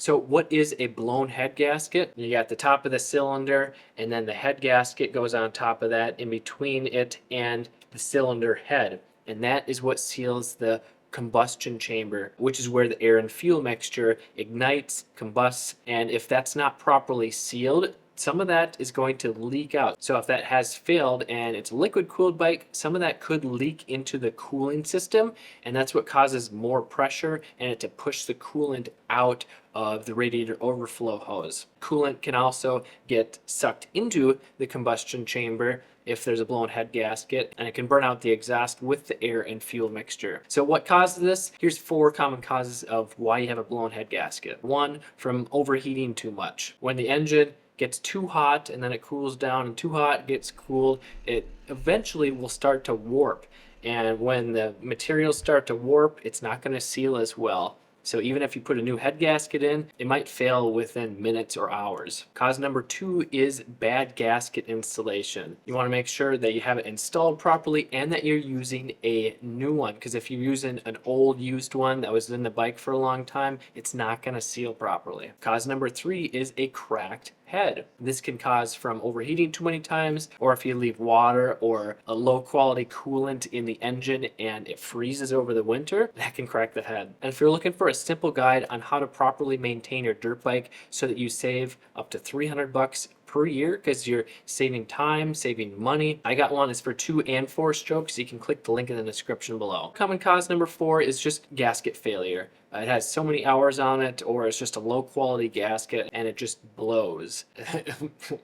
So what is a blown head gasket? You got the top of the cylinder, and then the head gasket goes on top of that in between it and the cylinder head. And that is what seals the combustion chamber, which is where the air and fuel mixture ignites, combusts, and if that's not properly sealed, some of that is going to leak out. So if that has failed and it's a liquid cooled bike, some of that could leak into the cooling system, and that's what causes more pressure and it to push the coolant out of the radiator overflow hose. Coolant can also get sucked into the combustion chamber if there's a blown head gasket, and it can burn out the exhaust with the air and fuel mixture. So what causes this? Here's 4 common causes of why you have a blown head gasket. 1, from overheating too much. When the engine gets too hot and then it cools down, and too hot gets cooled, it eventually will start to warp. And when the materials start to warp, it's not going to seal as well. So even if you put a new head gasket in, it might fail within minutes or hours. Cause number 2 is bad gasket installation. You want to make sure that you have it installed properly and that you're using a new one, because if you're using an old used one that was in the bike for a long time, it's not going to seal properly. Cause number 3 is a cracked head. This can cause from overheating too many times, or if you leave water or a low quality coolant in the engine and it freezes over the winter, that can crack the head. And if you're looking for a simple guide on how to properly maintain your dirt bike so that you save up to $300 per year, because you're saving time, saving money, I got one. It's for 2 and 4 strokes. You can click the link in the description below. Common cause number 4 is just gasket failure. It has so many hours on it, or it's just a low quality gasket and it just blows.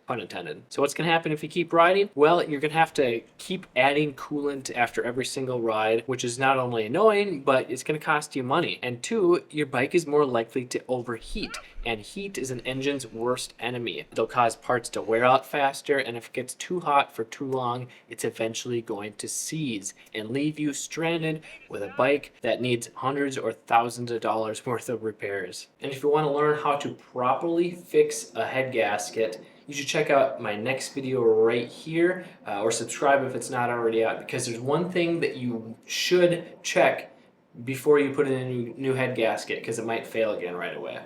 Pun intended. So what's going to happen if you keep riding? Well, you're going to have to keep adding coolant after every single ride, which is not only annoying, but it's going to cost you money. And 2, your bike is more likely to overheat. And heat is an engine's worst enemy. It'll cause parts to wear out faster, and if it gets too hot for too long, it's eventually going to seize and leave you stranded with a bike that needs hundreds or thousands of dollars worth of repairs. And if you want to learn how to properly fix a head gasket, you should check out my next video right here, or subscribe if it's not already out, because there's one thing that you should check before you put in a new head gasket, because it might fail again right away.